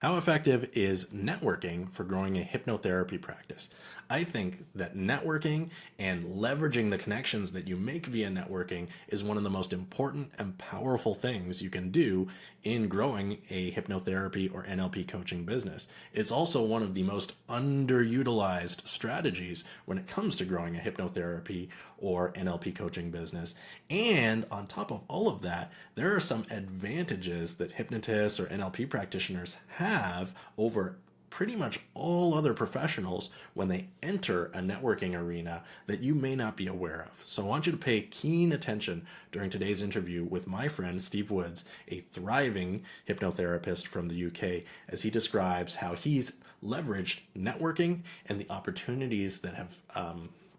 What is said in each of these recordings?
How effective is networking for growing a hypnotherapy practice? I think that networking and leveraging the connections that you make via networking is one of the most important and powerful things you can do in growing a hypnotherapy or NLP coaching business. It's also one of the most underutilized strategies when it comes to growing a hypnotherapy or NLP coaching business. And on top of all of that, there are some advantages that hypnotists or NLP practitioners have over pretty much all other professionals when they enter a networking arena that you may not be aware of. So I want you to pay keen attention during today's interview with my friend Steve Woods, a thriving hypnotherapist from the UK, as he describes how he's leveraged networking and the opportunities that have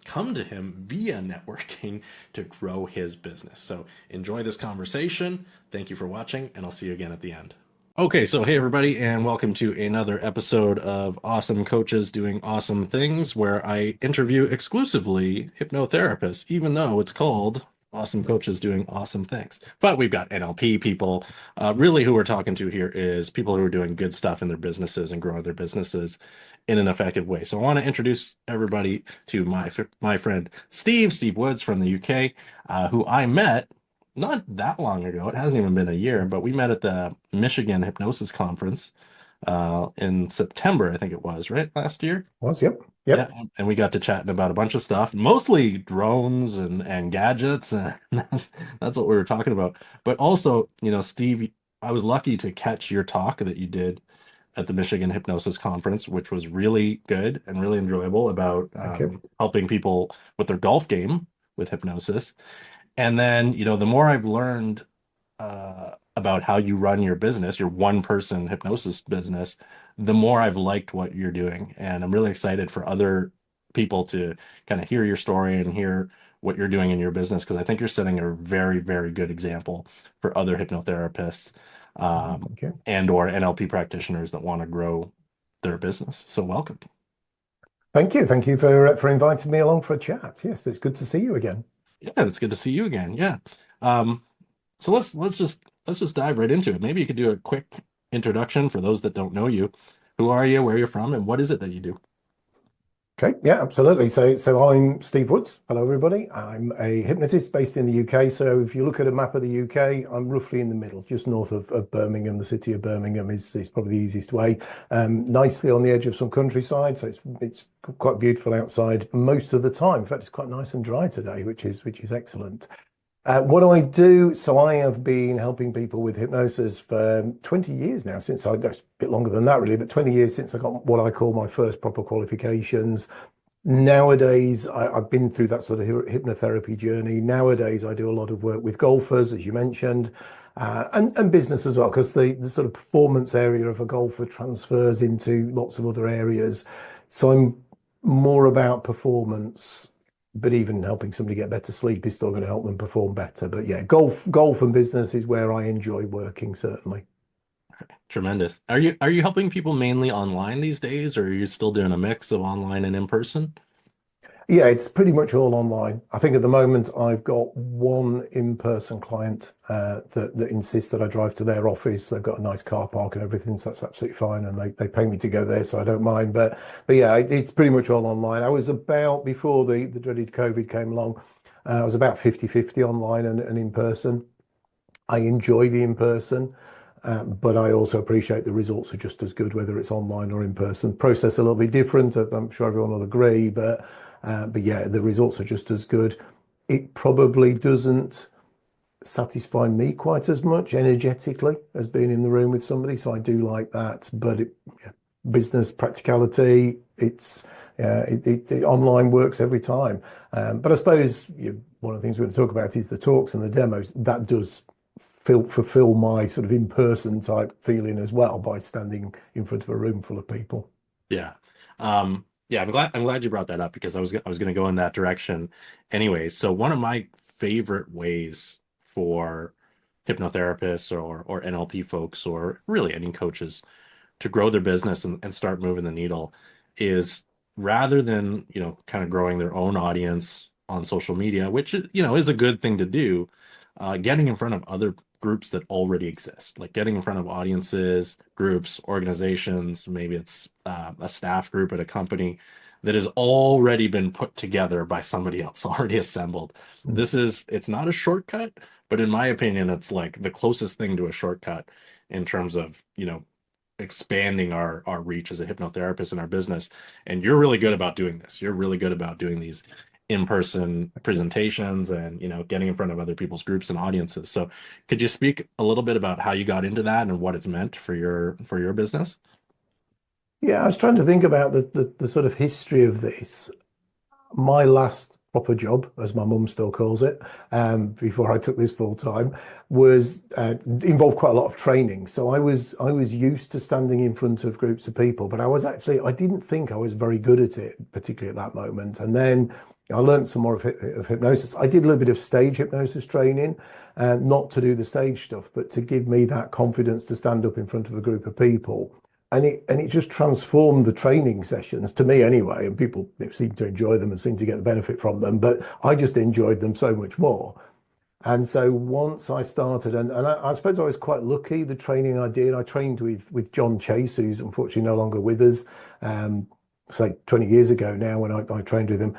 come to him via networking to grow his business. So enjoy this conversation. Thank you for watching, and I'll see you again at the end. Okay, so hey everybody, and welcome to another episode of Awesome Coaches Doing Awesome Things, where I interview exclusively hypnotherapists, even though it's called Awesome Coaches Doing Awesome Things. But we've got NLP people. Really, who we're talking to here is people who are doing good stuff in their businesses and growing their businesses in an effective way. So I want to introduce everybody to my friend Steve Woods from the UK, who I met not that long ago. It hasn't even been a year, but we met at the Michigan Hypnosis Conference in September, I think it was, right? Last year. Was, yep. Yeah, Yep. and we got to chatting about a bunch of stuff, mostly drones and gadgets, and that's what we were talking about. But also, Steve, I was lucky to catch your talk that you did at the Michigan Hypnosis Conference, which was really good and really enjoyable about Thank you. helping people with their golf game with hypnosis. And then, the more I've learned about how you run your business, your one person hypnosis business, the more I've liked what you're doing. And I'm really excited for other people to kind of hear your story and hear what you're doing in your business, because I think you're setting a very, very good example for other hypnotherapists Thank you. and or NLP practitioners that want to grow their business. So welcome. Thank you. Thank you for inviting me along for a chat. Yes, it's good to see you again. Yeah, it's good to see you again. Yeah. Um, so let's just dive right into it. Maybe you could do a quick introduction for those that don't know you. Who are you, where you're from, and what is it that you do? Okay, yeah, absolutely. So I'm Steve Woods. Hello, everybody. I'm a hypnotist based in the UK. So if you look at a map of the UK, I'm roughly in the middle, just north of Birmingham. The city of Birmingham is probably the easiest way. Nicely on the edge of some countryside, so it's quite beautiful outside most of the time. In fact, it's quite nice and dry today, which is excellent. What do I do? So I have been helping people with hypnosis for 20 years now, that's a bit longer than that really, but 20 years since I got what I call my first proper qualifications. Nowadays, I've been through that sort of hypnotherapy journey. Nowadays, I do a lot of work with golfers, as you mentioned, and business as well, because the sort of performance area of a golfer transfers into lots of other areas. So I'm more about performance, but even helping somebody get better sleep is still going to help them perform better. But yeah, golf and business is where I enjoy working, certainly. Tremendous. Are you helping people mainly online these days, or are you still doing a mix of online and in person? Yeah, it's pretty much all online. I think at the moment I've got one in-person client that insists that I drive to their office. They've got a nice car park and everything, so that's absolutely fine, and they pay me to go there, so I don't mind. But yeah, it's pretty much all online. I was about before the dreaded COVID came along. I was about 50-50 online and in person. I enjoy the in person. But I also appreciate the results are just as good, whether it's online or in person. Process a little bit different, I'm sure everyone will agree, but yeah, the results are just as good. It probably doesn't satisfy me quite as much energetically as being in the room with somebody, so I do like that. But yeah, business practicality, it online works every time. But I suppose one of the things we're going to talk about is the talks and the demos. That does fulfill my sort of in-person type feeling as well by standing in front of a room full of people. Yeah. Yeah, I'm glad you brought that up because I was going to go in that direction anyways. So one of my favorite ways for hypnotherapists or NLP folks or really any coaches to grow their business and start moving the needle is rather than, kind of growing their own audience on social media, which, is a good thing to do, getting in front of other groups that already exist, like getting in front of audiences, groups, organizations. Maybe it's a staff group at a company that has already been put together by somebody else, already assembled. Mm. It's not a shortcut, but in my opinion, it's like the closest thing to a shortcut in terms of, expanding our reach as a hypnotherapist in our business. And you're really good about doing this. You're really good about doing these in-person presentations and, getting in front of other people's groups and audiences. So could you speak a little bit about how you got into that and what it's meant for your business? Yeah, I was trying to think about the sort of history of this. My last proper job, as my mum still calls it, before I took this full time, was involved quite a lot of training. So I was used to standing in front of groups of people, but I didn't think I was very good at it, particularly at that moment. And then I learned some more of hypnosis. I did a little bit of stage hypnosis training, not to do the stage stuff, but to give me that confidence to stand up in front of a group of people. And it just transformed the training sessions to me anyway, and people seem to enjoy them and seem to get the benefit from them, but I just enjoyed them so much more. And so once I started, and I suppose I was quite lucky, the training I did, I trained with John Chase, who's unfortunately no longer with us. It's like 20 years ago now when I trained with him.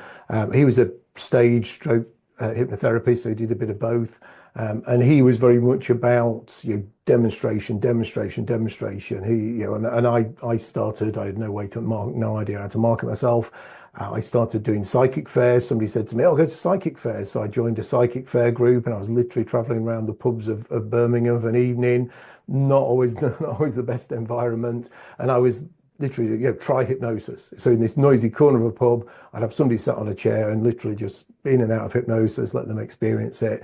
He was a stage stroke hypnotherapist, so he did a bit of both. And he was very much about demonstration, demonstration, demonstration. And I started. I had no way to no idea how to market myself. I started doing psychic fairs. Somebody said to me, "I'll go to psychic fairs." So I joined a psychic fair group, and I was literally traveling around the pubs of Birmingham of an evening. Not always, not always the best environment. And I was literally, try hypnosis. So in this noisy corner of a pub, I'd have somebody sat on a chair and literally just in and out of hypnosis, let them experience it.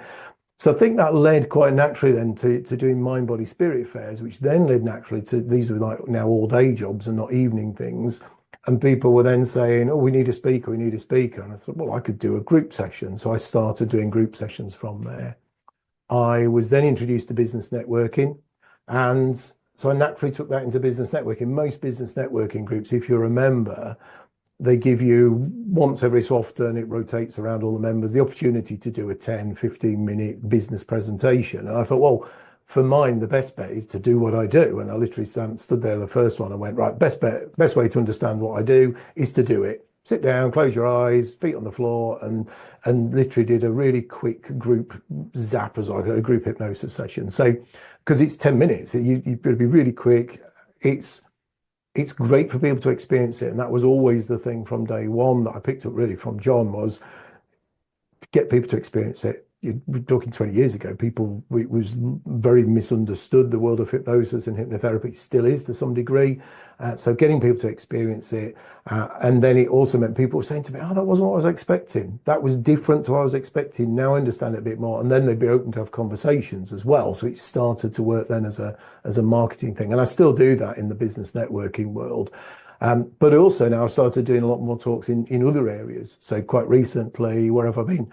So I think that led quite naturally then to doing mind, body, spirit fairs, which then led naturally to these were like now all day jobs and not evening things. And people were then saying, "Oh, we need a speaker, we need a speaker." And I thought, well, I could do a group session. So I started doing group sessions from there. I was then introduced to business networking. And so I naturally took that into business networking. Most business networking groups, if you remember, they give you once every so often, it rotates around all the members, the opportunity to do a 10, 15-minute business presentation. And I thought, well, for mine, the best bet is to do what I do. And I literally stood there the first one and went, right, best way to understand what I do is to do it. Sit down, close your eyes, feet on the floor, and literally did a really quick group zap as like a group hypnosis session. So, because it's 10 minutes, you've got to be really quick. It's great for people to experience it. And that was always the thing from day one that I picked up really from John was get people to experience it. We're talking 20 years ago, it was very misunderstood. The world of hypnosis and hypnotherapy still is to some degree. So getting people to experience it. And then it also meant people were saying to me, "Oh, that wasn't what I was expecting. That was different to what I was expecting. Now I understand it a bit more." And then they'd be open to have conversations as well. So it started to work then as a marketing thing. And I still do that in the business networking world. But also now I've started doing a lot more talks in other areas. So quite recently, where have I been?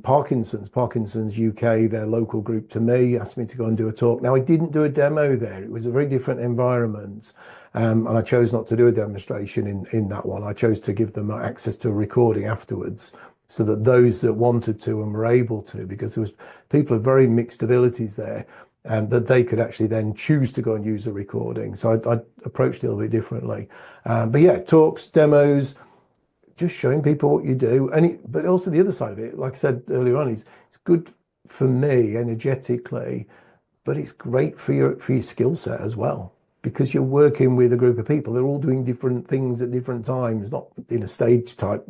Parkinson's UK, their local group to me, asked me to go and do a talk. Now, I didn't do a demo there. It was a very different environment. And I chose not to do a demonstration in that one. I chose to give them access to a recording afterwards so that those that wanted to and were able to, because there was people of very mixed abilities there, and that they could actually then choose to go and use a recording. So I approached it a little bit differently. But yeah, talks, demos, just showing people what you do. But also the other side of it, like I said earlier on, is it's good for me energetically, but it's great for your skill set as well. Because you're working with a group of people, they're all doing different things at different times, not in a stage type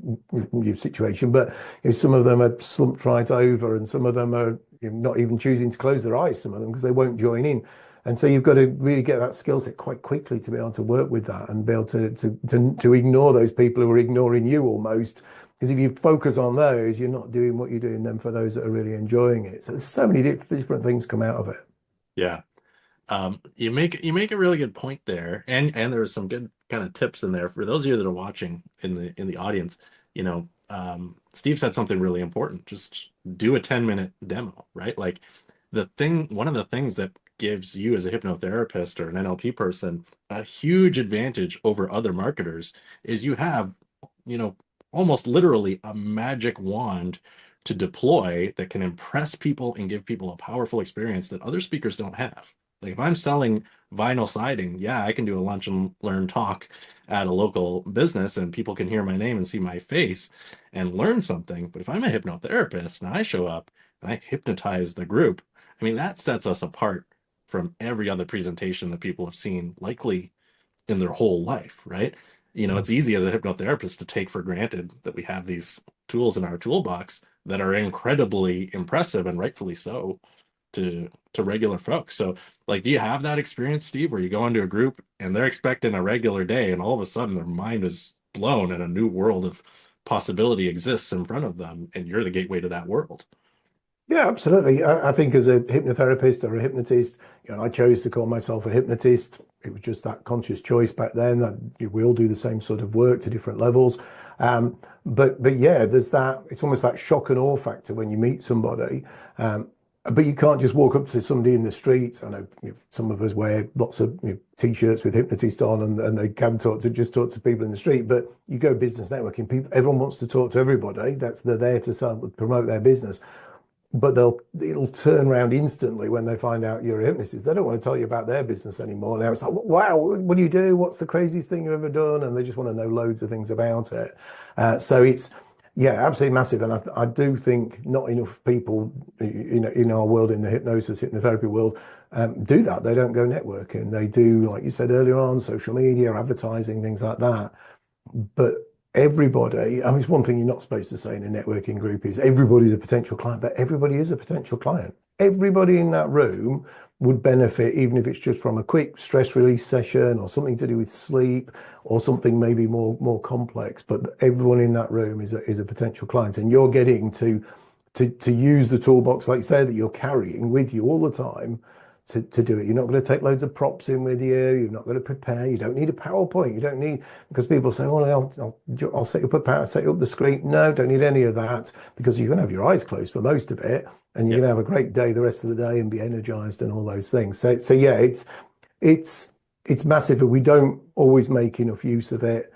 situation, but some of them are slumped right over, and some of them are not even choosing to close their eyes, some of them, because they won't join in. And so you've got to really get that skill set quite quickly to be able to work with that and be able to ignore those people who are ignoring you almost. Because if you focus on those, you're not doing what you're doing then for those that are really enjoying it. So there's so many different things come out of it. Yeah. You make a really good point there, and there's some good kind of tips in there for those of you that are watching in the audience. Steve said something really important. Just do a 10-minute demo, right? Like one of the things that gives you as a hypnotherapist or an NLP person a huge advantage over other marketers is you have, you know, almost literally a magic wand to deploy that can impress people and give people a powerful experience that other speakers don't have. Like if I'm selling vinyl siding, yeah, I can do a lunch and learn talk at a local business and people can hear my name and see my face and learn something. But if I'm a hypnotherapist and I show up and I hypnotize the group, I mean, that sets us apart from every other presentation that people have seen, likely in their whole life, right? You know, Mm. it's easy as a hypnotherapist to take for granted that we have these tools in our toolbox that are incredibly impressive and rightfully so to regular folks. So, like, do you have that experience, Steve, where you go into a group and they're expecting a regular day and all of a sudden their mind is blown and a new world of possibility exists in front of them and you're the gateway to that world? Yeah, absolutely. I think as a hypnotherapist or a hypnotist, I chose to call myself a hypnotist. It was just that conscious choice back then that we all do the same sort of work to different levels. But yeah, there's that. It's almost that shock and awe factor when you meet somebody. But you can't just walk up to somebody in the street. I know, some of us wear lots of t-shirts with hypnotist on, and they can talk to people in the street. But you go business networking, people, everyone wants to talk to everybody. They're there to promote their business, but it'll turn around instantly when they find out you're a hypnotist. They don't want to tell you about their business anymore. Now it's like, wow, what do you do? What's the craziest thing you've ever done? And they just want to know loads of things about it. So it's, yeah, absolutely massive. And I do think not enough people, in our world, in the hypnotherapy world, do that. They don't go networking. They do, like you said earlier on, social media, advertising, things like that. But everybody, I mean, it's one thing you're not supposed to say in a networking group is everybody's a potential client, but everybody is a potential client. Everybody in that room would benefit, even if it's just from a quick stress release session or something to do with sleep or something maybe more complex. But everyone in that room is a potential client, and you're getting to use the toolbox, like you say, that you're carrying with you all the time to do it. You're not going to take loads of props in with you. You're not going to prepare. You don't need a PowerPoint. You don't need, because people say, oh, I'll set you up set you up the screen. No, don't need any of that, because you're going to have your eyes closed for most of it, and you're Yep. going to have a great day the rest of the day and be energized and all those things. So yeah, it's it's massive, and we don't always make enough use of it.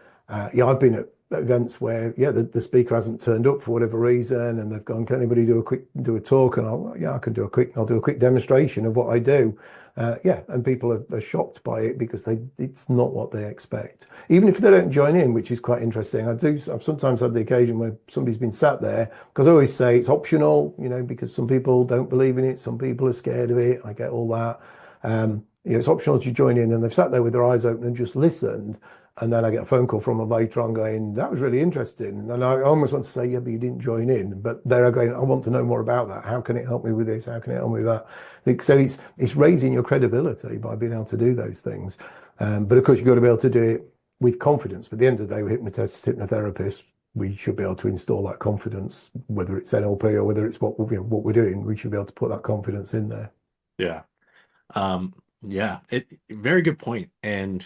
Yeah, I've been at events where the speaker hasn't turned up for whatever reason, and they've gone, can anybody do a talk? And I'll do a quick demonstration of what I do. Yeah, and people are shocked by it because it's not what they expect, even if they don't join in, which is quite interesting. I've sometimes had the occasion where somebody's been sat there, because I always say it's optional, because some people don't believe in it, some people are scared of it. I get all that. It's optional to join in, and they've sat there with their eyes open and just listened. And then I get a phone call from them later on going, that was really interesting. And I almost want to say, yeah, but you didn't join in. But they're going, I want to know more about that. How can it help me with this? How can it help me with that? So it's raising your credibility by being able to do those things. But of course, you've got to be able to do it with confidence. But at the end of the day, we're hypnotists, hypnotherapists. We should be able to install that confidence, whether it's NLP or whether it's what we're doing. We should be able to put that confidence in there. Yeah. Yeah, very good point. And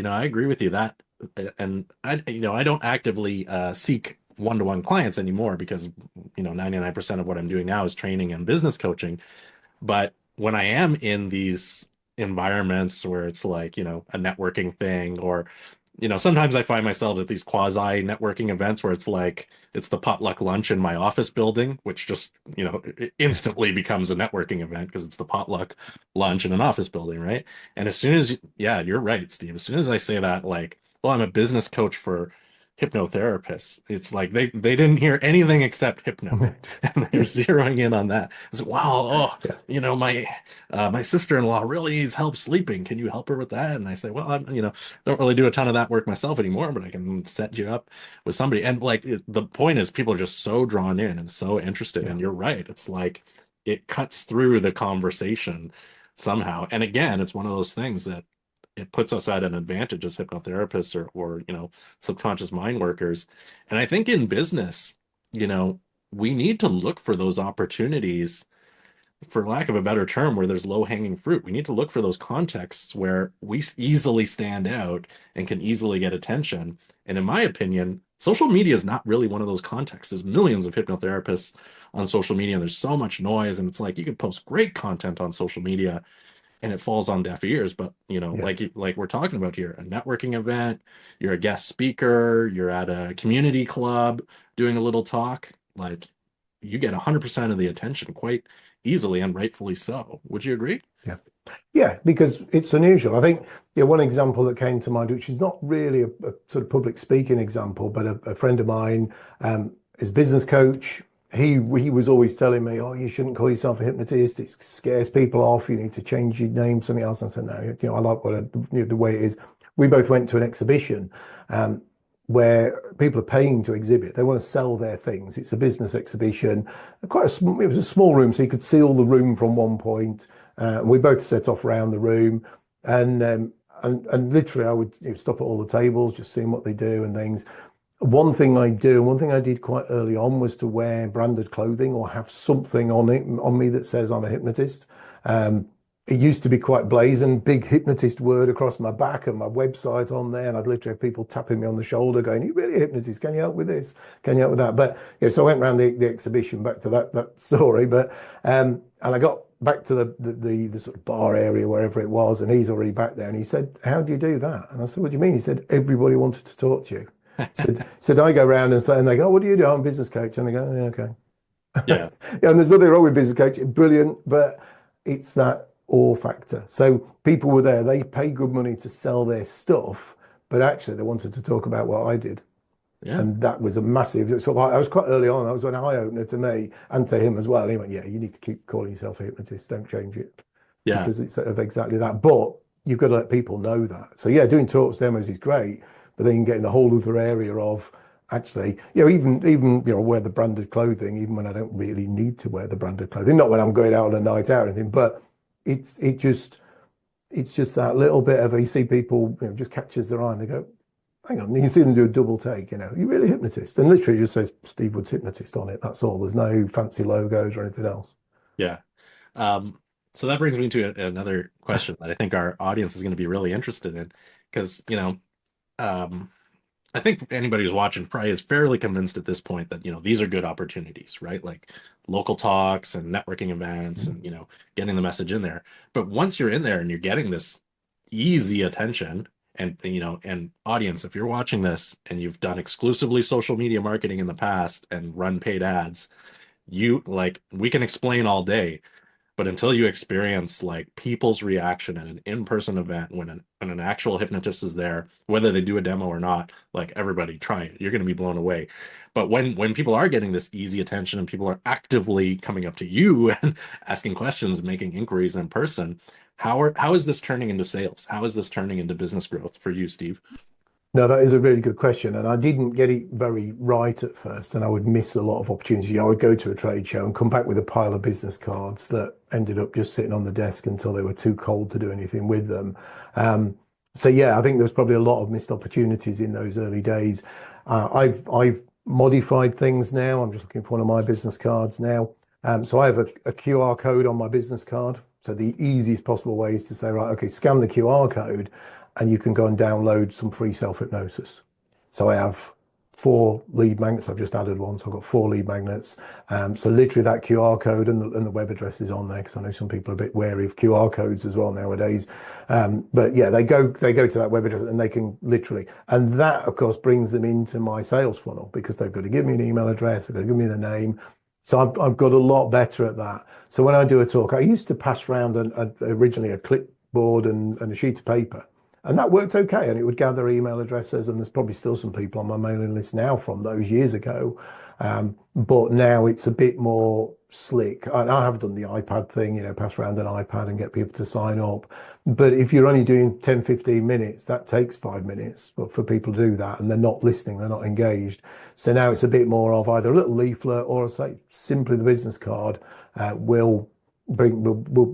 I agree with you that, and I don't actively seek one-to-one clients anymore because 99% of what I'm doing now is training and business coaching. But when I am in these environments where it's like, a networking thing, or, sometimes I find myself at these quasi networking events where it's like, it's the potluck lunch in my office building, which just, it instantly becomes a networking event because it's the potluck lunch in an office building, right? And as soon as, yeah, you're right, Steve. As soon as I say that, like, well, I'm a business coach for hypnotherapists, it's like they didn't hear anything except hypno, and they're Yeah, zeroing in on that. It's like, wow, oh, yeah, my sister-in-law really needs help sleeping. Can you help her with that? And I say, well, don't really do a ton of that work myself anymore, but I can set you up with somebody. And like the point is, people are just so drawn in and so interested. yeah. And you're right. It's like it cuts through the conversation somehow. And again, it's one of those things that it puts us at an advantage as hypnotherapists or subconscious mind workers. And I think in business, you know, we need to look for those opportunities, for lack of a better term, where there's low hanging fruit. We need to look for those contexts where we easily stand out and can easily get attention. And in my opinion, social media is not really one of those contexts. There's millions of hypnotherapists on social media, and there's so much noise. And it's like you can post great content on social media and it falls on deaf ears. But Yeah. like we're talking about here, a networking event, you're a guest speaker, you're at a community club doing a little talk, like you get 100% of the attention quite easily, and rightfully so. Would you agree? Yeah. Yeah, because it's unusual. I think one example that came to mind, which is not really a sort of public speaking example, but a friend of mine, is a business coach. He was always telling me, "Oh, you shouldn't call yourself a hypnotist. It scares people off. You need to change your name, something else." And I said, "No, I like the way it is." We both went to an exhibition, where people are paying to exhibit. They want to sell their things. It's a business exhibition. It was a small room, so you could see all the room from one point. We both set off around the room, and literally I would stop at all the tables, just seeing what they do and things. One thing I did quite early on was to wear branded clothing or have something on me that says I'm a hypnotist. It used to be quite blazing, big hypnotist word across my back and my website on there, and I'd literally have people tapping me on the shoulder, going, "You really a hypnotist? Can you help with this? Can you help with that?" But so I went around the exhibition, back to that story, but and I got back to the sort of bar area, wherever it was, and he's already back there, and he said, "How do you do that?" And I said, "What do you mean?" He said, "Everybody wanted to talk to you." Said I go around and say, and they go, "Oh, what do you do?" "I'm a business coach," and they go, "Yeah, okay." Yeah. Yeah, and there's nothing wrong with business coaching, brilliant, but it's that awe factor. So people were there, they paid good money to sell their stuff, but actually they wanted to talk about what I did. Yeah. And that was a massive sort of, I was quite early on, that was an eye opener to me and to him as well. He went, "Yeah, you need to keep calling yourself a hypnotist, don't change it," Yeah. because it's sort of exactly that. But you've got to let people know that. So yeah, doing talks, demos is great, but then you get in the whole other area of actually, even wear the branded clothing, even when I don't really need to wear the branded clothing, not when I'm going out on a night out or anything, but it's it just it's just that little bit of, you see people, just catches their eye and they go, "Hang on," you can see them do a double take, "You really a hypnotist?" And literally just says Steve Wood's hypnotist on it. That's all. There's no fancy logos or anything else. Yeah. Um, so that brings me to another question that I think our audience is going to be really interested in, because, um, I think anybody who's watching probably is fairly convinced at this point that, these are good opportunities, right? Like local talks and networking events and, getting the message in there. But once you're in there and you're getting this easy attention and, and audience, if you're watching this and you've done exclusively social media marketing in the past and run paid ads, we can explain all day, but until you experience like people's reaction at an in-person event when an actual hypnotist is there, whether they do a demo or not, like everybody try it. You're going to be blown away. But when people are getting this easy attention and people are actively coming up to you and asking questions and making inquiries in person, how is this turning into sales? How is this turning into business growth for you, Steve? No, that is a really good question. And I didn't get it very right at first, and I would miss a lot of opportunities. I would go to a trade show and come back with a pile of business cards that ended up just sitting on the desk until they were too cold to do anything with them. So yeah, I think there's probably a lot of missed opportunities in those early days. I've modified things now. I'm just looking for one of my business cards now. So I have a QR code on my business card. So the easiest possible way is to say, right, okay, scan the QR code and you can go and download some free self-hypnosis. So I have 4 lead magnets. I've just added one, so I've got 4 lead magnets. So literally that QR code and the web address is on there, because I know some people are a bit wary of QR codes as well nowadays. But yeah, they go to that web address and they can literally, and that of course brings them into my sales funnel, because they've got to give me an email address, they've got to give me the name. So I've got a lot better at that. So when I do a talk, I used to pass around originally a clipboard and a sheet of paper. And that worked okay. And it would gather email addresses. And there's probably still some people on my mailing list now from those years ago. But now it's a bit more slick. I have done the iPad thing, pass around an iPad and get people to sign up. But if you're only doing 10, 15 minutes, that takes 5 minutes for people to do that. And they're not listening, they're not engaged. So now it's a bit more of either a little leaflet or, say, simply the business card will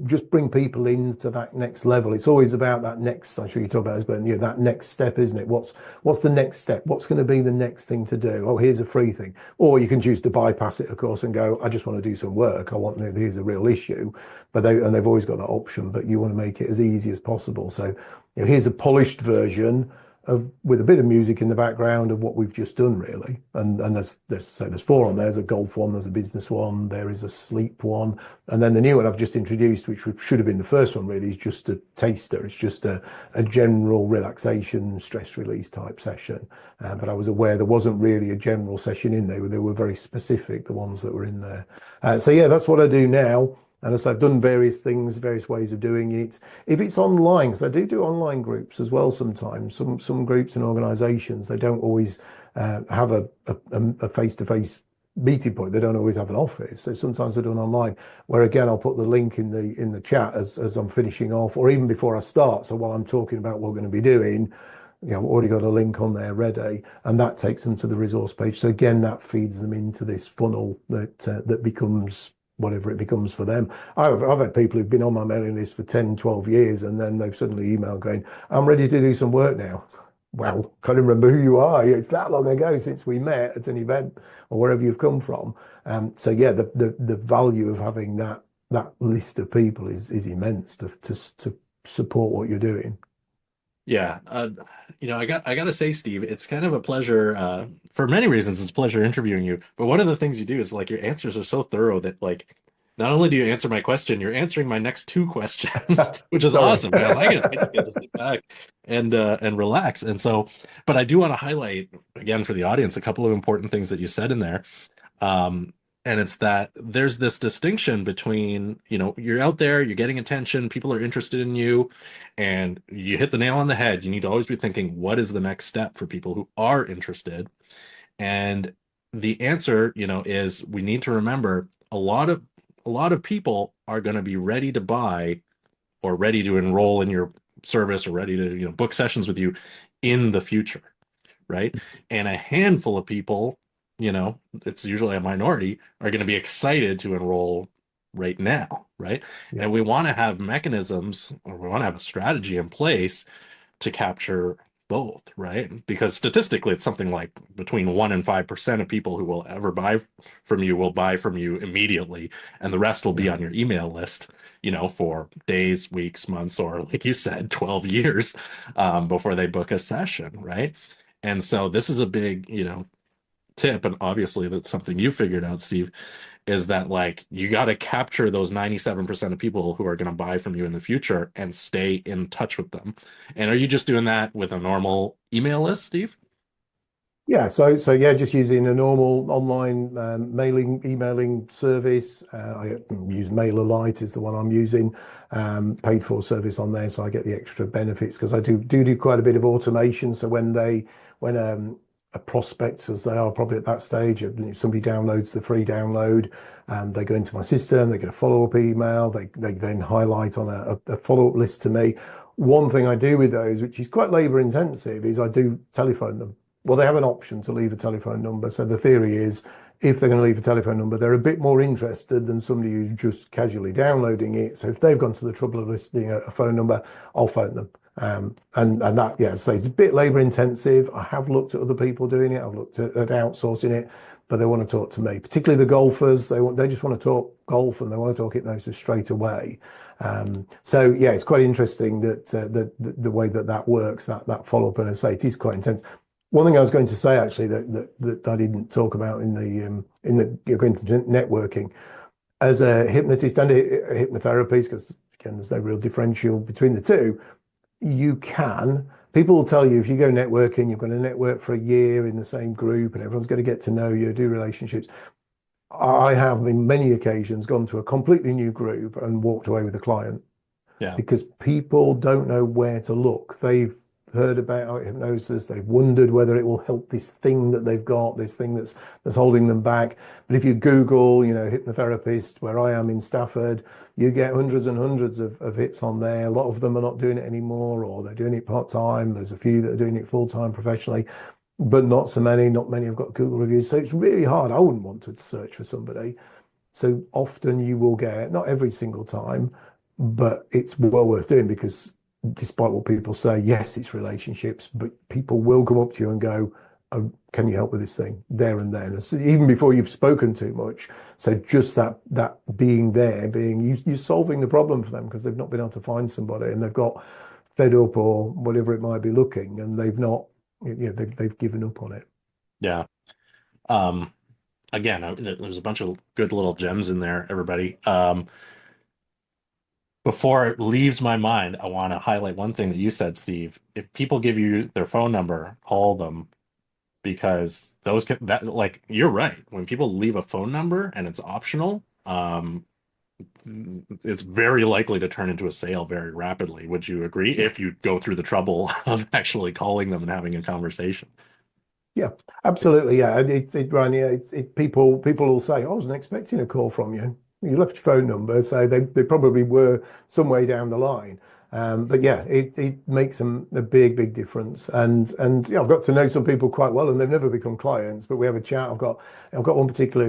just bring people into that next level. It's always about that next, I'm sure you talk about this, but that next step, isn't it? What's the next step? What's going to be the next thing to do? Oh, here's a free thing. Or you can choose to bypass it, of course, and go, I just want to do some work. Here's a real issue. But they've always got that option, but you want to make it as easy as possible. So here's a polished version of with a bit of music in the background of what we've just done, really. And there's four on there. There's a golf one, there's a business one, there is a sleep one, and then the new one I've just introduced, which should have been the first one, really, is just a taster. It's just a general relaxation, stress release type session. But I was aware there wasn't really a general session in there. They were very specific, the ones that were in there. So yeah, that's what I do now. And as I've done various things, various ways of doing it. If it's online, because I do online groups as well sometimes. Some groups and organisations, they don't always have a face-to-face meeting point. They don't always have an office. So sometimes they're done online. Where again, I'll put the link in the chat as I'm finishing off, or even before I start. So while I'm talking about what we're going to be doing, you know, I've already got a link on there ready, and that takes them to the resource page. So again, that feeds them into this funnel that becomes whatever it becomes for them. I've had people who've been on my mailing list for 10, 12 years, and then they've suddenly emailed going, I'm ready to do some work now. Well, can't remember who you are. It's that long ago since we met at an event or wherever you've come from. So yeah, the value of having that list of people is immense to support what you're doing. Yeah, I gotta say, Steve, it's kind of a pleasure. For many reasons, it's a pleasure interviewing you. But one of the things you do is like your answers are so thorough that like not only do you answer my question, you're answering my next two questions, which is Sorry. awesome because I just get to sit back and relax. And so, but I do want to highlight again for the audience a couple of important things that you said in there. And it's that there's this distinction between, you're out there, you're getting attention, people are interested in you, and you hit the nail on the head. You need to always be thinking, what is the next step for people who are interested? And the answer, is we need to remember a lot of people are going to be ready to buy or ready to enroll in your service or ready to, book sessions with you in the future, right? And a handful of people, it's usually a minority, are going to be excited to enroll right now, right? Yeah. And we want to have mechanisms or we want to have a strategy in place to capture both, right? Because statistically, it's something like between 1% and 5% of people who will ever buy from you will buy from you immediately, and the rest will be Yeah. on your email list, for days, weeks, months, or like you said, 12 years before they book a session, right? And so this is a big, tip, and obviously that's something you figured out, Steve, is that like you got to capture those 97% of people who are going to buy from you in the future and stay in touch with them. And are you just doing that with a normal email list, Steve? Yeah, so yeah, just using a normal online emailing service. I use MailerLite is the one I'm using, paid for service on there, so I get the extra benefits because I do quite a bit of automation. So when a prospect, as they are probably at that stage, if somebody downloads the free download, they go into my system, they get a follow-up email, they then highlight on a follow-up list to me. One thing I do with those, which is quite labor intensive, is I do telephone them. Well, they have an option to leave a telephone number. So the theory is if they're going to leave a telephone number, they're a bit more interested than somebody who's just casually downloading it. So if they've gone to the trouble of listing a phone number, I'll phone them. And that, yeah, so it's a bit labor intensive. I have looked at other people doing it. I've looked at outsourcing it, but they want to talk to me, particularly the golfers. They just want to talk golf and they want to talk hypnosis straight away. So yeah, it's quite interesting that the way that works, that follow up, and I say it is quite intense. One thing I was going to say actually that I didn't talk about in the you're going to networking as a hypnotist and a hypnotherapist, because again there's no real differential between the two. People will tell you if you go networking, you're going to network for a year in the same group and everyone's going to get to know you, do relationships. I have in many occasions gone to a completely new group and walked away with a client Yeah. because people don't know where to look. They've heard about hypnosis, they've wondered whether it will help this thing that they've got, this thing that's holding them back. But if you Google, hypnotherapist, where I am in Stafford, you get hundreds and hundreds of hits on there. A lot of them are not doing it anymore, or they're doing it part-time. There's a few that are doing it full-time professionally, but not so many. Not many have got Google reviews. So it's really hard. I wouldn't want to search for somebody. So often you will get, not every single time, but it's well worth doing because despite what people say, yes, it's relationships, but people will come up to you and go, oh, can you help with this thing there and then? So even before you've spoken too much. So just that being there, you're solving the problem for them because they've not been able to find somebody and they've got fed up or whatever it might be looking, and they've not, they've given up on it. Yeah. Um, Again, there's a bunch of good little gems in there, everybody. Before it leaves my mind, I want to highlight one thing that you said, Steve. If people give you their phone number, call them because those can that like you're right. When people leave a phone number and it's optional, it's very likely to turn into a sale very rapidly. Would you agree? Yeah. If you go through the trouble of actually calling them and having a conversation. Yeah, absolutely. Yeah, Brian. Yeah, people will say, "I wasn't expecting a call from you. You left your phone number," so they probably were some way down the line. But yeah, it makes them a big difference. And yeah, I've got to know some people quite well, and they've never become clients, but we have a chat. I've got one particular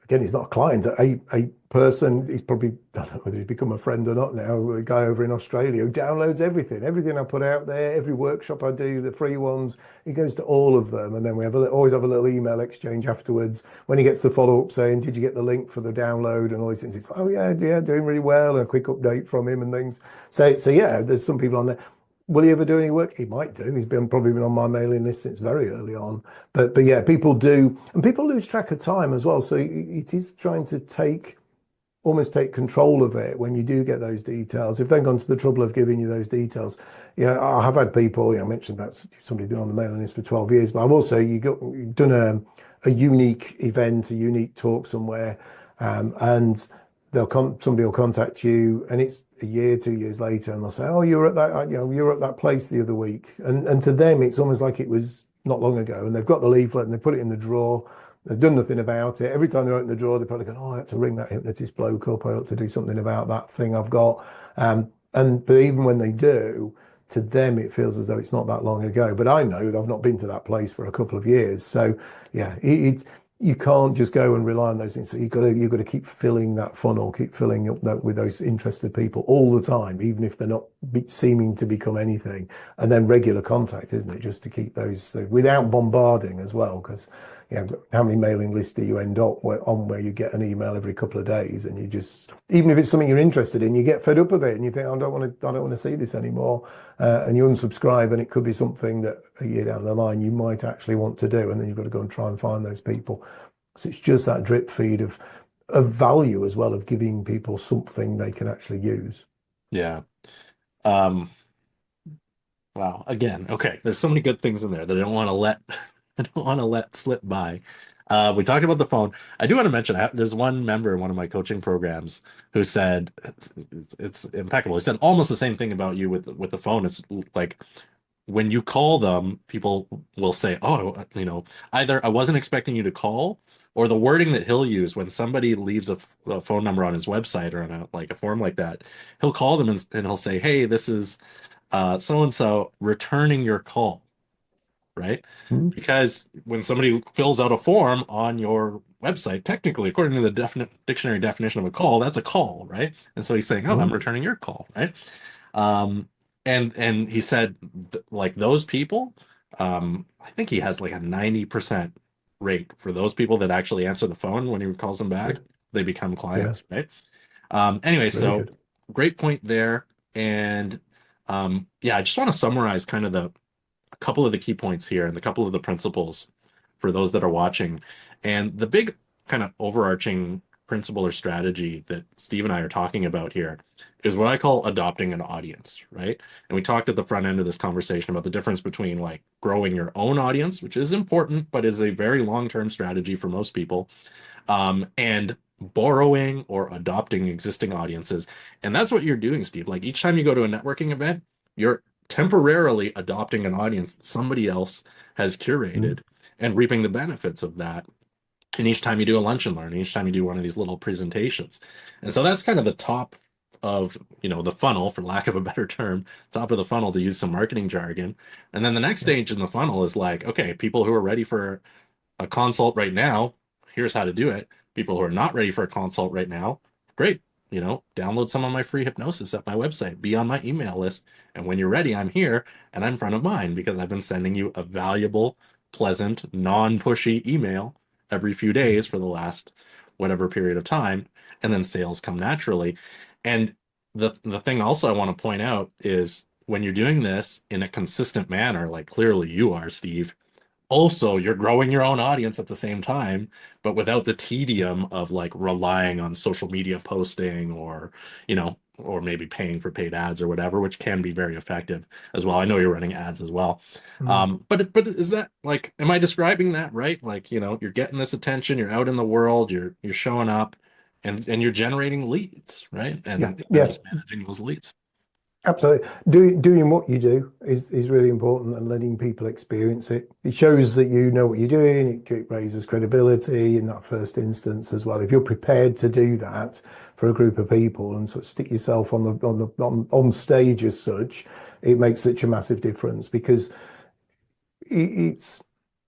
again, he's not a client, a person. He's probably, I don't know whether he's become a friend or not now, a guy over in Australia who downloads everything I put out there, every workshop I do, the free ones. He goes to all of them. And then we always have a little email exchange afterwards when he gets the follow up saying, did you get the link for the download and all these things? It's like, oh yeah, doing really well. And a quick update from him and things. So yeah, there's some people on there. Will he ever do any work? He might do. He's probably been on my mailing list since very early on. But yeah, people do, and people lose track of time as well. So it is trying to almost take control of it when you do get those details. If they've gone to the trouble of giving you those details, I have had people. I mentioned that somebody been on the mailing list for 12 years, but I've also you've done a unique event, a unique talk somewhere, and somebody will contact you, and it's a year, 2 years later, and they'll say, "Oh, you were at that, you were at that place the other week," and to them, it's almost like it was not long ago, and they've got the leaflet and they put it in the drawer. They've done nothing about it. Every time they open the drawer, they probably go, "Oh, I had to ring that hypnotist bloke up. I ought to do something about that thing I've got." But even when they do, to them it feels as though it's not that long ago. But I know that I've not been to that place for a couple of years. So yeah, you can't just go and rely on those things. So you've got to keep filling that funnel, keep filling up with those interested people all the time, even if they're not seeming to become anything. And then regular contact, isn't it? Just to keep those without bombarding as well, because how many mailing lists do you end up where you get an email every couple of days, and you just, even if it's something you're interested in, you get fed up of it, and you think, I don't want to see this anymore, and you unsubscribe, and it could be something that a year down the line you might actually want to do, and then you've got to go and try and find those people. So it's just that drip feed of value as well, of giving people something they can actually use. Yeah. Um, wow. Again, okay. There's so many good things in there that I don't want to let I don't want to let slip by. We talked about the phone. I do want to mention there's one member in one of my coaching programs who said it's impeccable. He said almost the same thing about you with the phone. It's like when you call them, people will say, "Oh, either I wasn't expecting you to call," or the wording that he'll use when somebody leaves a phone number on his website or on a form like that, he'll call them and he'll say, "Hey, this is so and so returning your call," right? Mm. Because when somebody fills out a form on your website, technically, according to the dictionary definition of a call, that's a call, right? And so he's saying, "Oh, I'm Mm. returning your call," right? Um, and he said, like those people, I think he has like a 90% rate for those people that actually answer the phone when he calls them back. Good. They become Yeah, clients, right? Anyway, really so good. great point there. And yeah, I just want to summarize kind of a couple of the key points here and a couple of the principles for those that are watching. And the big kind of overarching principle or strategy that Steve and I are talking about here is what I call adopting an audience, right? And we talked at the front end of this conversation about the difference between like growing your own audience, which is important, but is a very long-term strategy for most people, and borrowing or adopting existing audiences. And that's what you're doing, Steve. Like each time you go to a networking event, you're temporarily adopting an audience that somebody else has Mm. curated and reaping the benefits of that. And each time you do a lunch and learn, each time you do one of these little presentations. And so that's kind of the top of, the funnel, for lack of a better term, top of the funnel to use some marketing jargon. And then the next Yeah. stage in the funnel is like, okay, people who are ready for a consult right now, here's how to do it. People who are not ready for a consult right now, great. Download some of my free hypnosis at my website, be on my email list. And when you're ready, I'm here and I'm front of mind because I've been sending you a valuable, pleasant, non pushy email every few days for the last whatever period of time. And then sales come naturally. And the thing also I want to point out is when you're doing this in a consistent manner, like clearly you are, Steve, also you're growing your own audience at the same time, but without the tedium of like relying on social media posting or, or maybe paying for paid ads or whatever, which can be very effective as well. I know you're running ads as well. Mm. But is that like, am I describing that right? Like, you're getting this attention, you're out in the world, you're showing up and you're generating leads, right? Yeah, And then yeah. just managing those leads. Absolutely. Doing what you do is really important and letting people experience it. It shows that you know what you're doing. It raises credibility in that first instance as well. If you're prepared to do that for a group of people and sort of stick yourself on stage as such, it makes such a massive difference because it's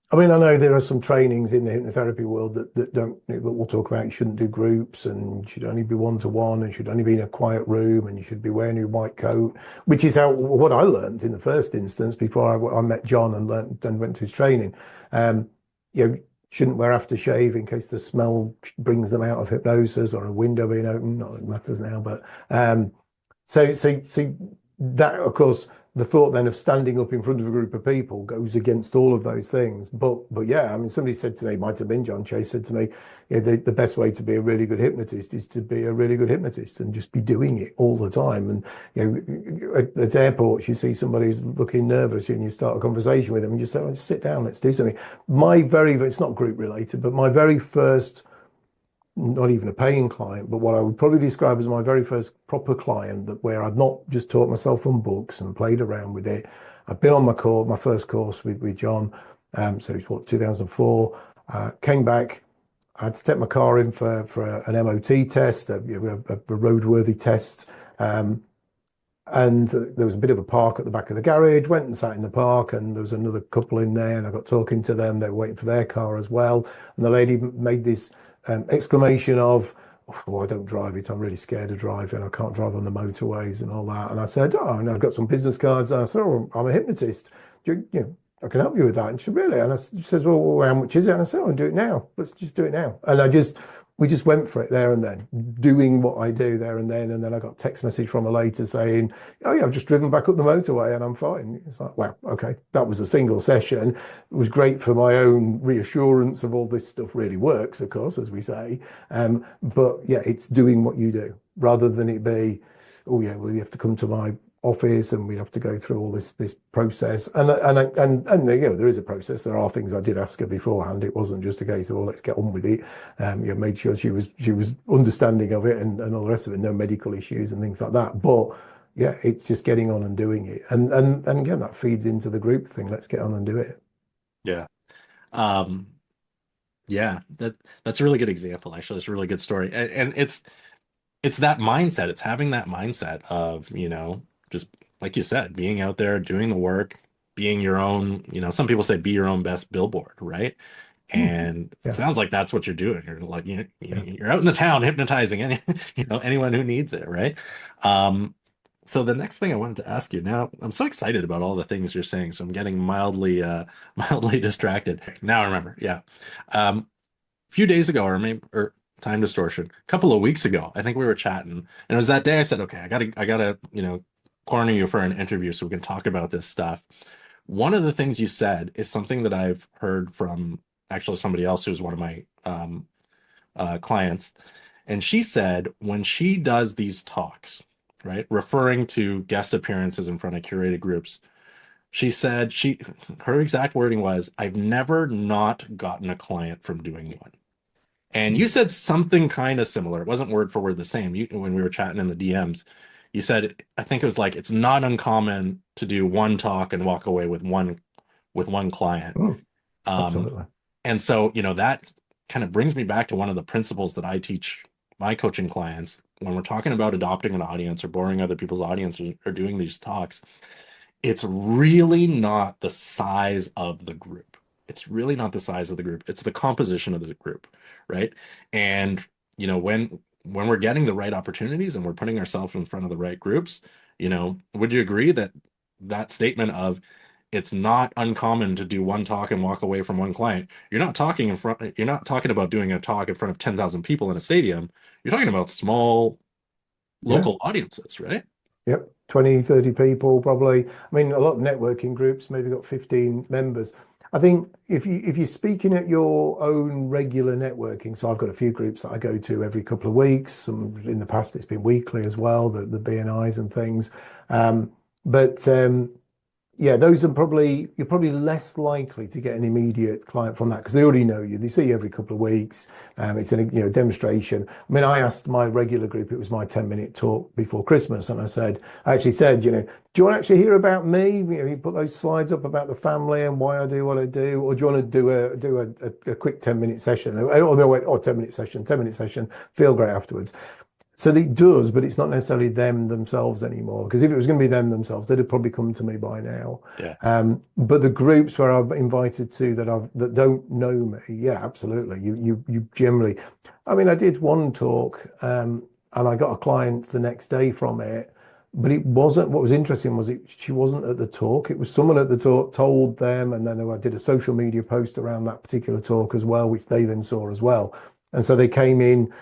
I mean, I know there are some trainings in the hypnotherapy world that don't that will talk about you shouldn't do groups and you should only be one to one and should only be in a quiet room and you should be wearing your white coat, which is how what I learned in the first instance before I met John and learned and went to his training. Um, you know, shouldn't wear aftershave in case the smell brings them out of hypnosis or a window being open. Not that it matters now, but so that, of course, the thought then of standing up in front of a group of people goes against all of those things. But yeah, I mean, somebody said to me, might have been John Chase, said to me, yeah, the best way to be a really good hypnotist is to be a really good hypnotist and just be doing it all the time. And at airports, you see somebody who's looking nervous and you start a conversation with them and you say, oh, just sit down, let's do something. It's not group related, but my very first not even a paying client, but what I would probably describe as my very first proper client that where I'd not just taught myself from books and played around with it. I've been on my first course with John. So it's what, 2004. Came back. I had to take my car in for an MOT test, a roadworthy test. And there was a bit of a park at the back of the garage. Went and sat in the park, and there was another couple in there, and I got talking to them. They were waiting for their car as well. And the lady made this exclamation of, "Oh, I don't drive it. I'm really scared of driving. I can't drive on the motorways and all that." And I said, "Oh, and I've got some business cards." And I said, "Oh, I'm a hypnotist. I can help you with that." And she said, "Really?" And she says, "Well, how much is it?" And I said, "Oh, I'll do it now. Let's just do it now." And we just went for it there and then, doing what I do there and then. And then I got a text message from her later saying, "Oh yeah, I've just driven back up the motorway and I'm fine." It's like, wow, okay, that was a single session. It was great for my own reassurance of all this stuff really works, of course, as we say. But yeah, it's doing what you do rather than it be, oh yeah, well, you have to come to my office and we'd have to go through all this process and there is a process. There are things I did ask her beforehand. It wasn't just a case of, well, let's get on with it. Made sure she was understanding of it and all the rest of it, no medical issues and things like that. But yeah, it's just getting on and doing it, and again, that feeds into the group thing. Let's get on and do it. Yeah. Um, yeah, that's a really good example, actually. It's a really good story. And it's that mindset. It's having that mindset of, just like you said, being out there, doing the work, being your own, some people say be your own best billboard, right? Hmm. And it Yeah, sounds like that's what you're doing. You're like, yeah. you're out in the town hypnotizing anyone who needs it, right? Um, so the next thing I wanted to ask you now, I'm so excited about all the things you're saying, so I'm getting mildly mildly distracted. Now I remember. Yeah. A few days ago, or time distortion, a couple of weeks ago, I think we were chatting, and it was that day I said, okay, I gotta, corner you for an interview so we can talk about this stuff. One of the things you said is something that I've heard from actually somebody else who's one of my clients, and she said when she does these talks, right, referring to guest appearances in front of curated groups, she said her exact wording was, "I've never not gotten a client from doing one." And you Mm. said something kind of similar. It wasn't word for word the same. When we were chatting in the DMs, you said, I think it was like it's not uncommon to do one talk and walk away with one client. Mm. Um, Absolutely. and so, that kind of brings me back to one of the principles that I teach my coaching clients when we're talking about adopting an audience or boring other people's audiences or doing these talks. It's really not the size of the group. It's really not the size of the group. It's the composition of the group, right? And when we're getting the right opportunities and we're putting ourselves in front of the right groups, would you agree that that statement of it's not uncommon to do one talk and walk away from one client? You're not talking about doing a talk in front of 10,000 people in a stadium. You're talking about small Yeah. local audiences, right? Yep. 20, 30 people probably. I mean, a lot of networking groups maybe got 15 members. I think if you're speaking at your own regular networking, so I've got a few groups that I go to every couple of weeks. Some in the past it's been weekly as well, the BNIs and things. Um, but yeah, those are probably you're probably less likely to get an immediate client from that because they already know you. They see you every couple of weeks. It's a demonstration. I mean, I asked my regular group, it was my 10-minute talk before Christmas, and I actually said, do you want to actually hear about me? You put those slides up about the family and why I do what I do, or do you want to do a quick 10-minute session? Oh, they went, oh, 10-minute session, 10-minute session, feel great afterwards. So it does, but it's not necessarily them themselves anymore. Because if it was going to be them themselves, they'd have probably come to me by now. Yeah. But the groups where I've invited to that don't know me, yeah, absolutely. You generally, I mean, I did one talk, and I got a client the next day from it. But it wasn't, what was interesting was she wasn't at the talk. It was someone at the talk told them, and then I did a social media post around that particular talk as well, which they then saw as well. And so they came in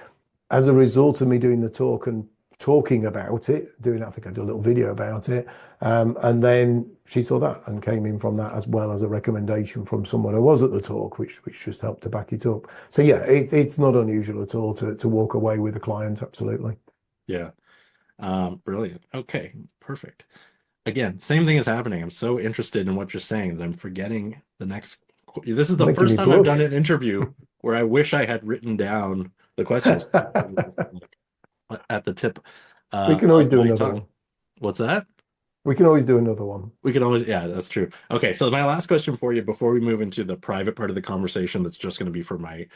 as a result of me doing the talk and talking about it, I think I did a little video about it. And then she saw that and came in from that as well as a recommendation from someone who was at the talk, which just helped to back it up. So yeah, it's not unusual at all to walk away with a client. Absolutely. Yeah. Brilliant. Okay, perfect. Again, same thing is happening. I'm so interested in what you're saying that I'm forgetting the next. This is the Making first me time I've done blush. an interview where I wish I had written down the questions at the tip We can always of do my another tongue. one. What's that? We can always do another one. We can always, yeah, that's true. Okay, so my last question for you before we move into the private part of the conversation that's just going to be for my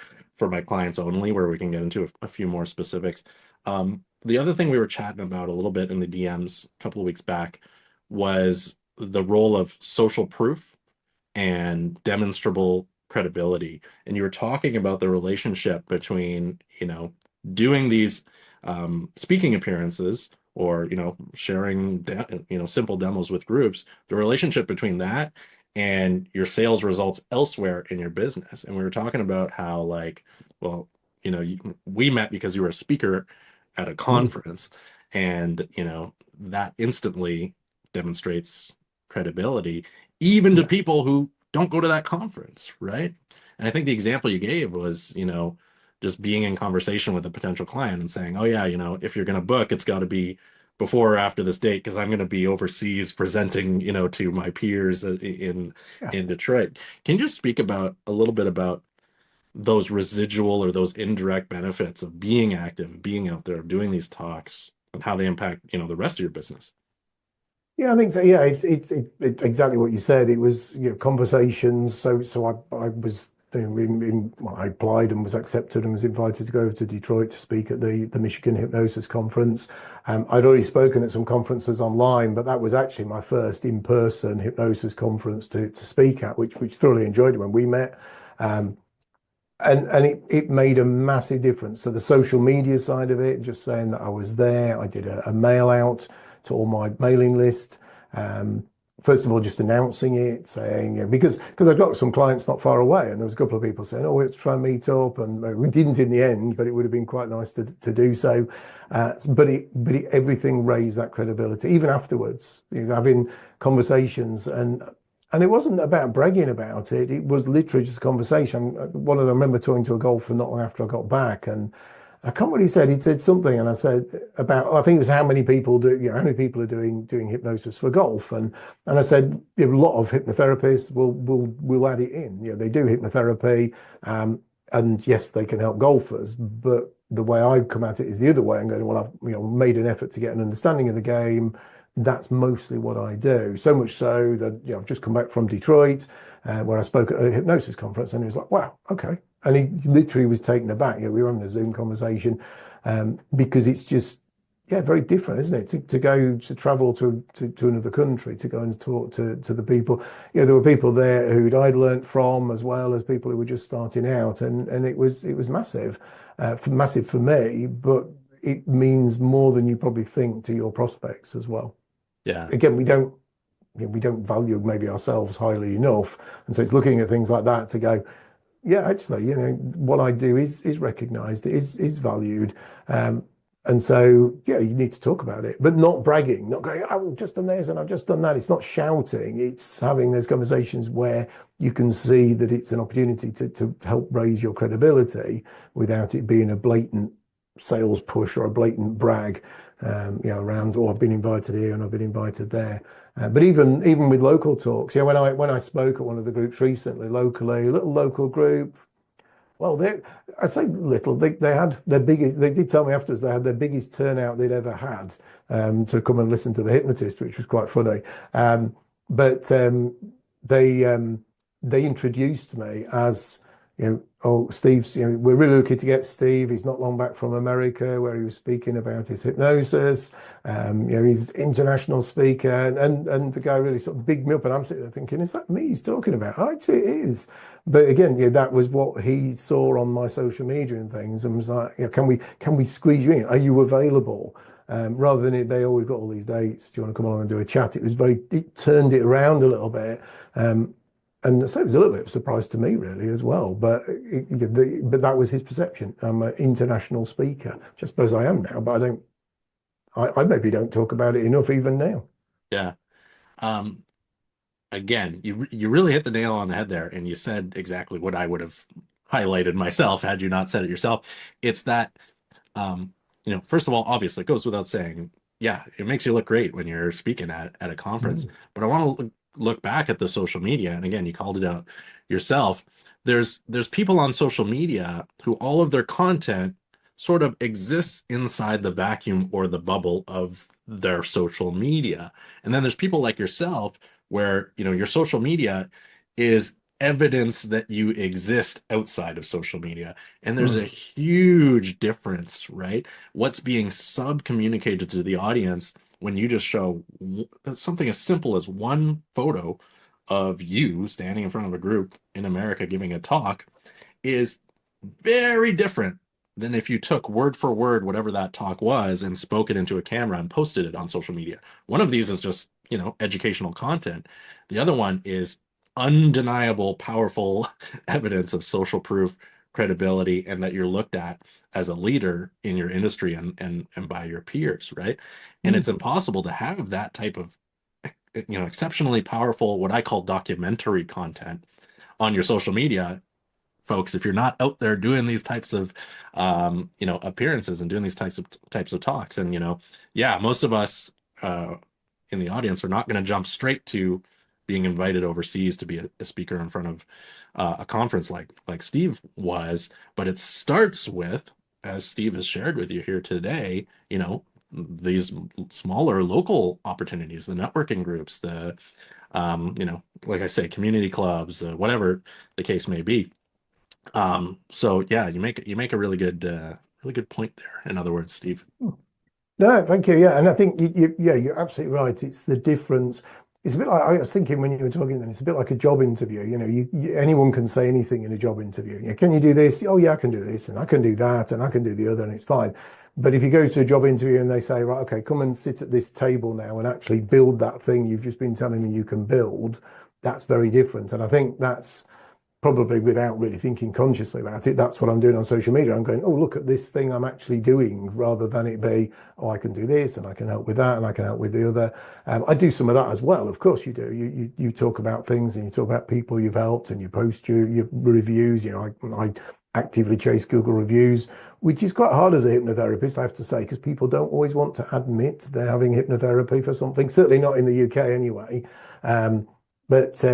clients only, where we can get into a few more specifics. The other thing we were chatting about a little bit in the DMs a couple of weeks back was the role of social proof and demonstrable credibility. And you were talking about the relationship between, doing these speaking appearances or, sharing, simple demos with groups, the relationship between that and your sales results elsewhere in your business. And we were talking about how, like, well, we met because you were a speaker at a Mm, conference, and, that instantly demonstrates credibility even to yeah. people who don't go to that conference, right? And I think the example you gave was, just being in conversation with a potential client and saying, "Oh yeah, if you're going to book, it's got to be before or after this date because I'm going to be overseas presenting, to my peers Yeah. in Detroit." Can you just speak about a little bit about those residual or those indirect benefits of being active, being out there, doing these talks, and how they impact, the rest of your business? Yeah, I think so. Yeah, exactly what you said. It was conversations. So I was well, I applied and was accepted and was invited to go over to Detroit to speak at the Michigan Hypnosis Conference. I'd already spoken at some conferences online, but that was actually my first in-person hypnosis conference to speak at, which thoroughly enjoyed when we met. Um, and it made a massive difference. So the social media side of it, just saying that I was there, I did a mail out to all my mailing list. Um, First of all, just announcing it, saying, because I've got some clients not far away, and there was a couple of people saying, "Oh, let's try and meet up," and we didn't in the end, but it would have been quite nice to do so. But everything raised that credibility, even afterwards, having conversations and it wasn't about bragging about it. It was literally just a conversation. One of them, I remember talking to a golfer not long after I got back, and I can't remember what he said. He'd said something, and I said about, I think it was how many people how many people are doing hypnosis for golf, and I said a lot of hypnotherapists will add it in. They do hypnotherapy, and yes, they can help golfers, but the way I come at it is the other way. I'm going, well, I've made an effort to get an understanding of the game. That's mostly what I do. So much so that I've just come back from Detroit, where I spoke at a hypnosis conference, and he was like, "Wow, okay." And he literally was taken aback. We were having a Zoom conversation because it's just very different, isn't it? To go to travel to another country to go and talk to the people. There were people there who I'd learnt from as well as people who were just starting out, and it was massive, massive for me, but it means more than you probably think to your prospects as well. Yeah. Again, we don't value maybe ourselves highly enough, and so it's looking at things like that to go, yeah, actually, what I do is recognized, is valued. And so, yeah, you need to talk about it, but not bragging, not going, "Oh, I've just done this and I've just done that." It's not shouting. It's having those conversations where you can see that it's an opportunity to help raise your credibility without it being a blatant sales push or a blatant brag, around, "Oh, I've been invited here and I've been invited there." But even with local talks, when I spoke at one of the groups recently, locally, a little local group, well, I'd say little. They had their biggest. They did tell me afterwards they had their biggest turnout they'd ever had, to come and listen to the hypnotist, which was quite funny. But they they introduced me as, "Oh, Steve's. We're really lucky to get Steve. He's not long back from America, where he was speaking about his hypnosis. He's an international speaker." And the guy really sort of bigged me up, and I'm sitting there thinking, "Is that me he's talking about?" Oh, actually, it is. But again, that was what he saw on my social media and things, and was like, can we squeeze you in? Are you available? Rather than we've got all these dates. Do you want to come along and do a chat? It turned it around a little bit. And so it was a little bit of a surprise to me, really, as well. But but that was his perception. I'm an international speaker, which I suppose I am now, but I don't. I maybe don't talk about it enough even now. Yeah. Um, Again, you really hit the nail on the head there, and you said exactly what I would have highlighted myself had you not said it yourself. It's that, first of all, obviously, it goes without saying, yeah, it makes you look great when you're speaking at a conference. Mm, But I want to look back at the social media, and again, you called it out yourself. There's people on social media who all of their content sort of exists inside the vacuum or the bubble of their social media. And then there's people like yourself where, your social media is evidence that you exist outside of social media. And there's a mm, huge difference, right? What's being sub-communicated to the audience when you just show something as simple as one photo of you standing in front of a group in America giving a talk is very different than if you took word for word whatever that talk was and spoke it into a camera and posted it on social media. One of these is just, educational content. The other one is undeniable, powerful evidence of social proof, credibility, and that you're looked at as a leader in your industry and by your peers, right? And it's mm. impossible to have that type of, exceptionally powerful, what I call documentary content on your social media, folks. If you're not out there doing these types of appearances and doing these types of talks, and yeah, most of us in the audience are not going to jump straight to being invited overseas to be a speaker in front of a conference like Steve was. But it starts with, as Steve has shared with you here today, these smaller local opportunities, the networking groups, the like I say, community clubs, whatever the case may be. So yeah, you make a really good point there. In other words, Steve. No, thank you. Yeah, and I think yeah, you're absolutely right. It's the difference. It's a bit like I was thinking when you were talking. Then it's a bit like a job interview. Anyone can say anything in a job interview. Can you do this? Oh, yeah, I can do this, and I can do that, and I can do the other, and it's fine. But if you go to a job interview and they say, right, okay, come and sit at this table now and actually build that thing you've just been telling me you can build, that's very different. And I think that's probably without really thinking consciously about it, that's what I'm doing on social media. I'm going, "Oh, look at this thing I'm actually doing," rather than it be, "Oh, I can do this and I can help with that and I can help with the other." I do some of that as well. Of course you do. You talk about things and you talk about people you've helped and you post your reviews. I actively chase Google reviews, which is quite hard as a hypnotherapist, I have to say, because people don't always want to admit they're having hypnotherapy for something, certainly not in the UK anyway. But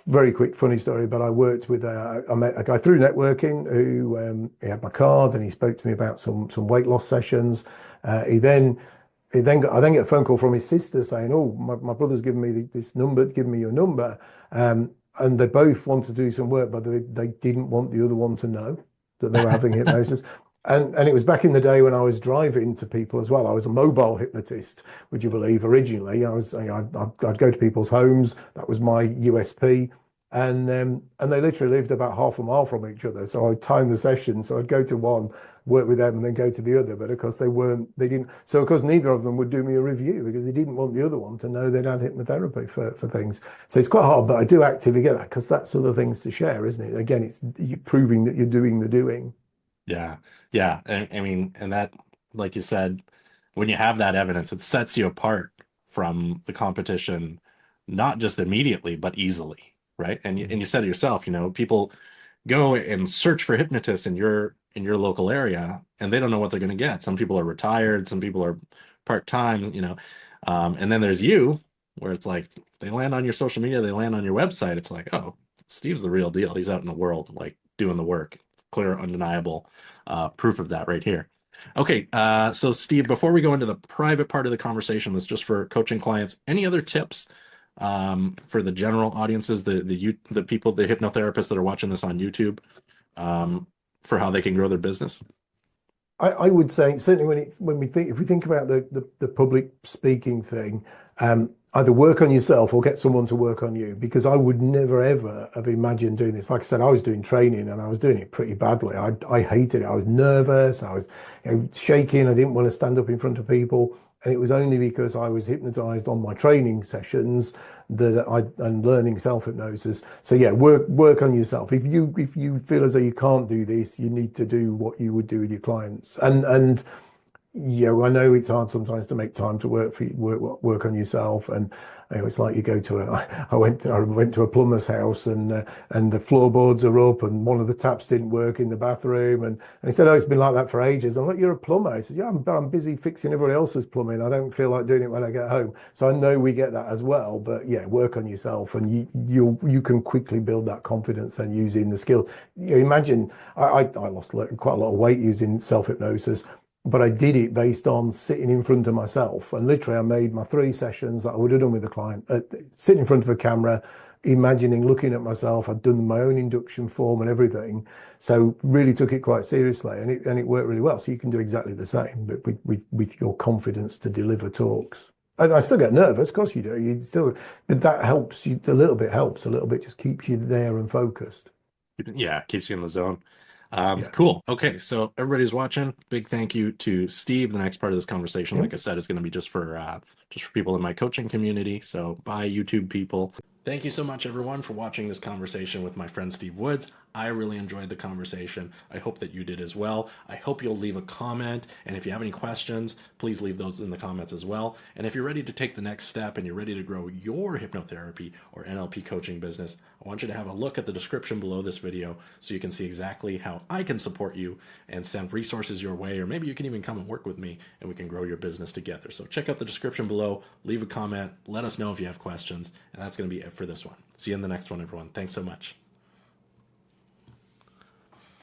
very quick funny story, but I worked with I met a guy through networking who he had my card and he spoke to me about some weight loss sessions. I then get a phone call from his sister saying, "Oh, my brother's given me this number, give me your number." And they both want to do some work, but they didn't want the other one to know that they were having hypnosis. And it was back in the day when I was driving to people as well. I was a mobile hypnotist, would you believe? Originally, I'd go to people's homes. That was my USP, and they literally lived about half a mile from each other. So I'd time the session. So I'd go to one, work with them, and then go to the other. But of course they didn't. So of course neither of them would do me a review because they didn't want the other one to know they'd had hypnotherapy for things. So it's quite hard, but I do actively get that because that's other things to share, isn't it? Again, it's you proving that you're doing the doing. Yeah, yeah. I mean, and that. like you said, when you have that evidence, it sets you apart from the competition, not just immediately, but easily, right? And you said it yourself, people go and search for hypnotists in your local area, and they don't know what they're going to get. Some people are retired, some people are part-time, and then there's you, where it's like they land on your social media, they land on your website. It's like, oh, Steve's the real deal. He's out in the world, like doing the work. Clear, undeniable proof of that right here. Okay, so Steve, before we go into the private part of the conversation, that's just for coaching clients. Any other tips for the general audiences, the people, the hypnotherapists that are watching this on YouTube, for how they can grow their business? I would say certainly when we think if we think about the public speaking thing, either work on yourself or get someone to work on you, because I would never ever have imagined doing this. Like I said, I was doing training and I was doing it pretty badly. I hated it. I was nervous. I was shaking. I didn't want to stand up in front of people. And it was only because I was hypnotized on my training sessions and learning self-hypnosis. So yeah, work on yourself. If you feel as though you can't do this, you need to do what you would do with your clients. And yeah, I know it's hard sometimes to make time to work on yourself, and it's like you go to I went to a plumber's house, and the floorboards are up, and one of the taps didn't work in the bathroom, and he said, "Oh, it's been like that for ages." I'm like, "You're a plumber?" He said, "Yeah, I'm busy fixing everybody else's plumbing. I don't feel like doing it when I get home." So I know we get that as well, but yeah, work on yourself, and you can quickly build that confidence and using the skill. Imagine I lost quite a lot of weight using self hypnosis, but I did it based on sitting in front of myself. And literally, I made my 3 sessions that I would have done with a client, sitting in front of a camera, imagining looking at myself. I'd done my own induction form and everything. So really took it quite seriously, and it worked really well. So you can do exactly the same, but with your confidence to deliver talks. I still get nervous, of course you do. But that helps you a little bit, a little bit, just keeps you there and focused. Yeah, keeps you in the zone. Yeah. Cool. Okay, so everybody's watching. Big thank you to Steve. The next part of this conversation, Yeah. like I said, is going to be just for people in my coaching community. So bye, YouTube people. Thank you so much, everyone, for watching this conversation with my friend Steve Woods. I really enjoyed the conversation. I hope that you did as well. I hope you'll leave a comment. And if you have any questions, please leave those in the comments as well. And if you're ready to take the next step and you're ready to grow your hypnotherapy or NLP coaching business, I want you to have a look at the description below this video so you can see exactly how I can support you and send resources your way, or maybe you can even come and work with me and we can grow your business together. So check out the description below, leave a comment, let us know if you have questions, and that's going to be it for this one. See you in the next one, everyone. Thanks so much.